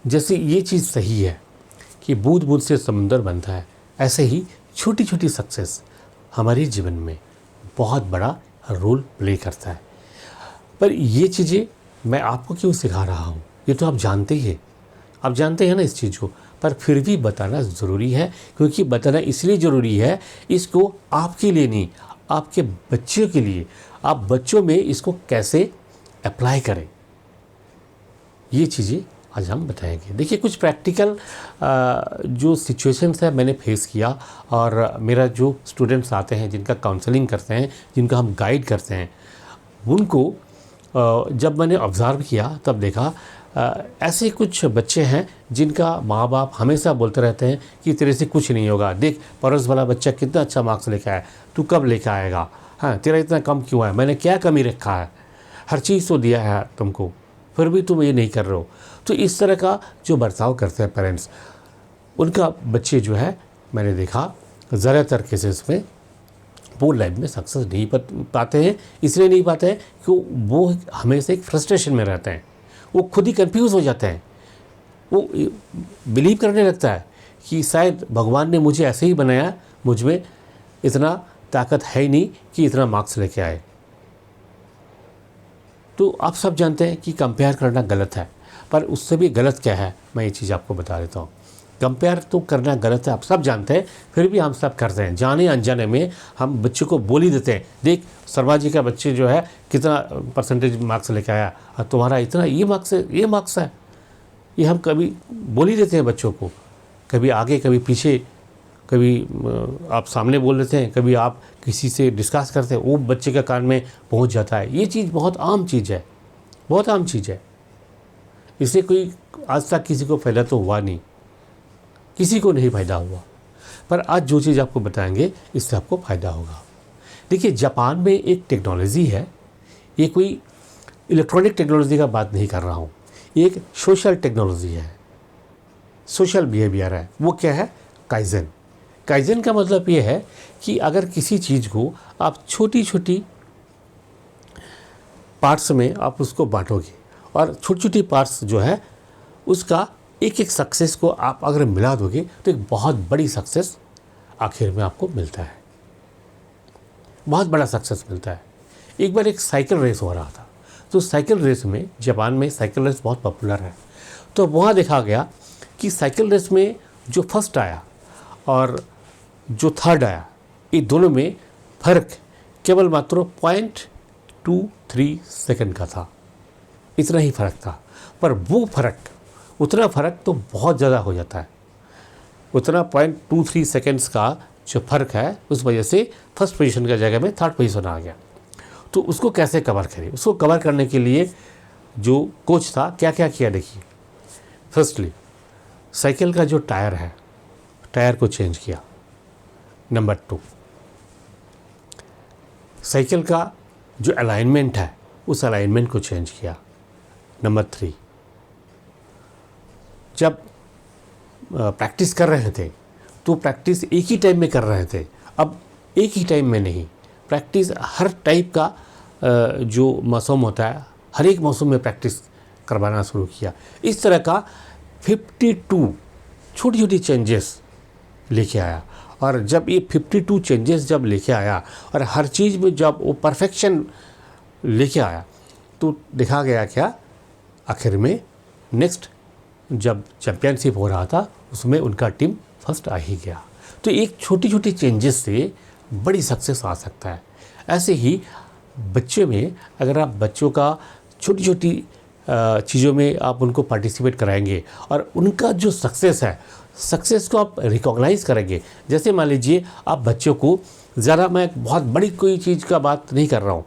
जैसे ये चीज़ सही है कि बूंद बूंद से समुंदर बनता है, ऐसे ही छोटी छोटी सक्सेस हमारे जीवन में बहुत बड़ा रोल प्ले करता है। पर ये चीज़ें मैं आपको क्यों सिखा रहा हूँ, ये तो आप जानते ही हैं, आप जानते हैं ना इस चीज़ को, पर फिर भी बताना ज़रूरी है, क्योंकि बताना इसलिए ज़रूरी है, इसको आपके लिए नहीं, आपके बच्चों के लिए, आप बच्चों में इसको कैसे अप्लाई करें, ये चीज़ें आज हम बताएंगे। देखिए, कुछ प्रैक्टिकल जो सिचुएशंस है मैंने फेस किया, और मेरा जो स्टूडेंट्स आते हैं, जिनका काउंसलिंग करते हैं, जिनका हम गाइड करते हैं, उनको जब मैंने ऑब्ज़र्व किया तब देखा ऐसे कुछ बच्चे हैं जिनका माँ बाप हमेशा बोलते रहते हैं कि तेरे से कुछ नहीं होगा, देख पड़ोस वाला बच्चा कितना अच्छा मार्क्स लेकर आया, तू कब लेकर आएगा, हाँ तेरा इतना कम क्यों है, मैंने क्या कमी रखा है, हर चीज़ तो दिया है तुमको, फिर भी तुम ये नहीं कर रहे हो। तो इस तरह का जो बर्ताव करते हैं पेरेंट्स, उनका बच्चे जो है मैंने देखा ज़्यादातर केसेस में वो लाइफ में सक्सेस नहीं पाते हैं। इसलिए नहीं पाते हैं कि वो हमेशा एक फ्रस्ट्रेशन में रहते हैं, वो खुद ही कंफ्यूज हो जाते हैं, वो बिलीव करने लगता है कि शायद भगवान ने मुझे ऐसे ही बनाया, मुझ में इतना ताकत है ही नहीं कि इतना मार्क्स लेके आए। तो आप सब जानते हैं कि कंपेयर करना गलत है, पर उससे भी गलत क्या है मैं ये चीज़ आपको बता देता हूँ। कंपेयर तो करना गलत है, आप सब जानते हैं, फिर भी हम सब करते हैं, जाने अनजाने में हम बच्चे को बोल ही देते हैं, देख शर्मा जी का बच्चे जो है कितना परसेंटेज मार्क्स लेके आया, और तुम्हारा इतना ये मार्क्स है, ये मार्क्स है, ये हम कभी बोल ही देते हैं बच्चों को, कभी आगे कभी पीछे, कभी आप सामने बोल देते हैं, कभी आप किसी से डिस्कस करते हैं, वो बच्चे का कान में पहुंच जाता है। ये चीज़ बहुत आम चीज़ है, बहुत आम चीज़ है, इससे कोई आज तक किसी को फ़ायदा तो हुआ नहीं, किसी को नहीं फ़ायदा हुआ, पर आज जो चीज़ आपको बताएंगे इससे आपको फ़ायदा होगा। देखिए, जापान में एक टेक्नोलॉजी है, ये कोई इलेक्ट्रॉनिक टेक्नोलॉजी का बात नहीं कर रहा हूँ, ये एक सोशल टेक्नोलॉजी है, सोशल बिहेवियर है। वो क्या है? काइजन। काइजन का मतलब ये है कि अगर किसी चीज़ को आप छोटी छोटी पार्ट्स में आप उसको बांटोगे, और छोटी छोटी पार्ट्स जो है उसका एक एक सक्सेस को आप अगर मिला दोगे तो एक बहुत बड़ी सक्सेस आखिर में आपको मिलता है, बहुत बड़ा सक्सेस मिलता है। एक बार एक साइकिल रेस हो रहा था, तो साइकिल रेस में, जापान में साइकिल रेस बहुत पॉपुलर है, तो वहाँ देखा गया कि साइकिल रेस में जो फर्स्ट आया और जो थर्ड आया, ये दोनों में फ़र्क केवल मात्र 0.23 सेकंड का था, इतना ही फ़र्क था। पर वो फ़र्क, उतना फ़र्क तो बहुत ज़्यादा हो जाता है, उतना 0.23 सेकंड्स का जो फ़र्क है, उस वजह से फर्स्ट पोजीशन की जगह में थर्ड पोजीशन आ गया। तो उसको कैसे कवर करें? उसको कवर करने के लिए जो कोच था क्या क्या किया, देखिए। फर्स्टली साइकिल का जो टायर है, टायर को चेंज किया। नंबर 2, साइकिल का जो अलाइनमेंट है, उस अलाइनमेंट को चेंज किया। नंबर 3, जब प्रैक्टिस कर रहे थे तो प्रैक्टिस एक ही टाइम में कर रहे थे, अब एक ही टाइम में नहीं, प्रैक्टिस हर टाइप का जो मौसम होता है, हर एक मौसम में प्रैक्टिस करवाना शुरू किया। इस तरह का 52 छोटी छोटी चेंजेस लेके आया, और जब ये 52 चेंजेस जब लेके आया और हर चीज़ में जब वो परफेक्शन लेके आया, तो देखा गया क्या, आखिर में नेक्स्ट जब चैम्पियनशिप हो रहा था उसमें उनका टीम फर्स्ट आ ही गया। तो एक छोटी छोटी चेंजेस से बड़ी सक्सेस आ सकता है। ऐसे ही बच्चे में अगर आप बच्चों का छोटी छोटी चीज़ों में आप उनको पार्टिसिपेट कराएंगे और उनका जो सक्सेस है, सक्सेस को आप रिकॉग्नाइज़ करेंगे। जैसे मान लीजिए आप बच्चों को ज़रा, मैं बहुत बड़ी कोई चीज़ का बात नहीं कर रहा हूँ,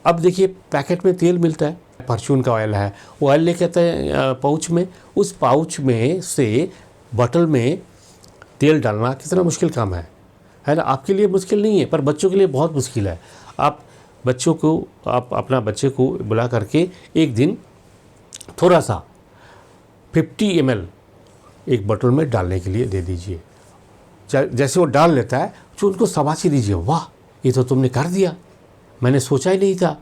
अब देखिए पैकेट में तेल मिलता है, फॉर्चून का ऑयल है, वो ऑयल लेके आते हैं पाउच में, उस पाउच में से बॉटल में तेल डालना कितना मुश्किल काम है ना? आपके लिए मुश्किल नहीं है, पर बच्चों के लिए बहुत मुश्किल है। आप बच्चों को, आप अपना बच्चे को बुला करके एक दिन थोड़ा सा 50 ml एक बॉटल में डालने के लिए दे दीजिए। जैसे वो डाल लेता है तो उनको शाबाशी दीजिए, वाह ये तो तुमने कर दिया, मैंने सोचा ही नहीं था।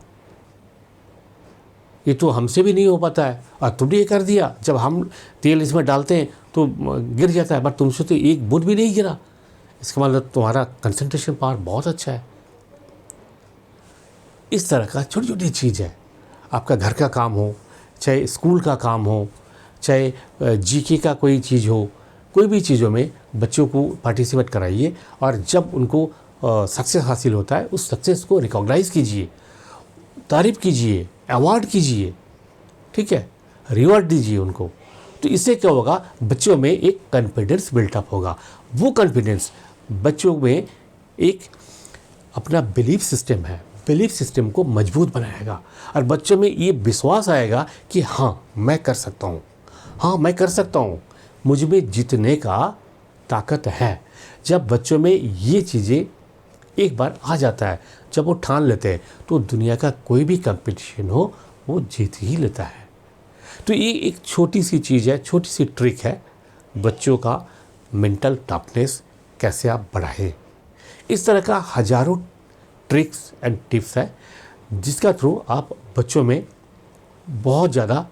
ये तो हमसे भी नहीं हो पाता है, और तुमने ये कर दिया, जब हम तेल इसमें डालते हैं तो गिर जाता है, बट तुमसे तो एक बूंद भी नहीं गिरा। इसका मतलब तुम्हारा कंसंट्रेशन पावर बहुत अच्छा है। इस तरह का छोटी छोटी चीज़ है। आपका घर का काम हो, चाहे स्कूल का काम हो, चाहे जीके का कोई चीज़ हो, कोई भी चीज़ों में बच्चों को पार्टिसिपेट कराइए, और जब उनको सक्सेस हासिल होता है उस सक्सेस को रिकॉग्नाइज़ कीजिए, तारीफ़ कीजिए, अवार्ड कीजिए, ठीक है, रिवॉर्ड दीजिए उनको। तो इससे क्या होगा, बच्चों में एक कॉन्फिडेंस बिल्टअप होगा। वो कॉन्फिडेंस बच्चों में एक अपना बिलीफ सिस्टम है, बिलीफ सिस्टम को मजबूत बनाएगा, और बच्चों में ये विश्वास आएगा कि हाँ मैं कर सकता हूँ, हाँ मैं कर सकता हूँ, मुझ में जीतने का ताकत है। जब बच्चों में ये चीज़ें एक बार आ जाता है, जब वो ठान लेते हैं, तो दुनिया का कोई भी कंपटीशन हो वो जीत ही लेता है। तो ये एक छोटी सी चीज़ है, छोटी सी ट्रिक है, बच्चों का मेंटल टफनेस कैसे आप बढ़ाएं। इस तरह का हजारों ट्रिक्स एंड टिप्स है जिसका थ्रू आप बच्चों में बहुत ज़्यादा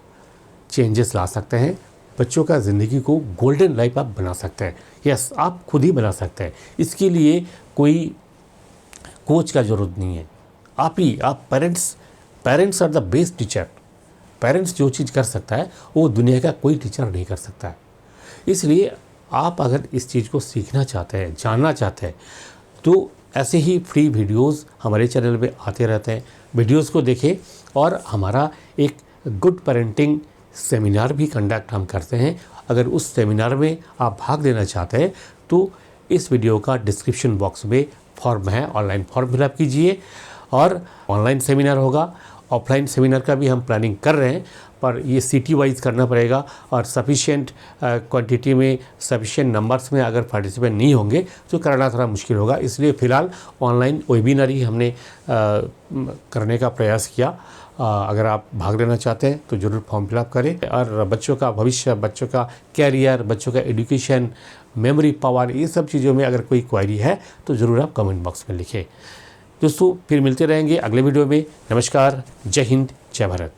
चेंजेस ला सकते हैं। बच्चों का ज़िंदगी को गोल्डन लाइफ आप बना सकते हैं। यस, आप खुद ही बना सकते हैं। इसके लिए कोई कोच का ज़रूरत नहीं है। आप parents are the best teacher. Parents जो चीज़ कर सकता है वो दुनिया का कोई टीचर नहीं कर सकता है। इसलिए आप अगर इस चीज़ को सीखना चाहते हैं, जानना चाहते हैं, तो ऐसे ही फ्री वीडियोस हमारे चैनल पे आते रहते हैं। वीडियोस को देखें, और हमारा एक गुड पेरेंटिंग सेमिनार भी कंडक्ट हम करते हैं। अगर उस सेमिनार में आप भाग लेना चाहते हैं तो इस वीडियो का डिस्क्रिप्शन बॉक्स में फॉर्म है, ऑनलाइन फॉर्म फिलअप कीजिए। और ऑनलाइन सेमिनार होगा, ऑफलाइन सेमिनार का भी हम प्लानिंग कर रहे हैं, पर ये सिटी वाइज करना पड़ेगा, और सफिशिएंट क्वांटिटी में, सफिशिएंट नंबर्स में अगर पार्टिसिपेंट नहीं होंगे तो करना थोड़ा मुश्किल होगा। इसलिए फ़िलहाल ऑनलाइन वेबिनार ही हमने करने का प्रयास किया। अगर आप भाग लेना चाहते हैं तो ज़रूर फॉर्म फिलअप करें। और बच्चों का भविष्य, बच्चों का कैरियर, बच्चों का एजुकेशन, मेमोरी पावर, ये सब चीज़ों में अगर कोई क्वेरी है तो ज़रूर आप कमेंट बॉक्स में लिखें। दोस्तों, फिर मिलते रहेंगे अगले वीडियो में। नमस्कार, जय हिंद, जय भारत।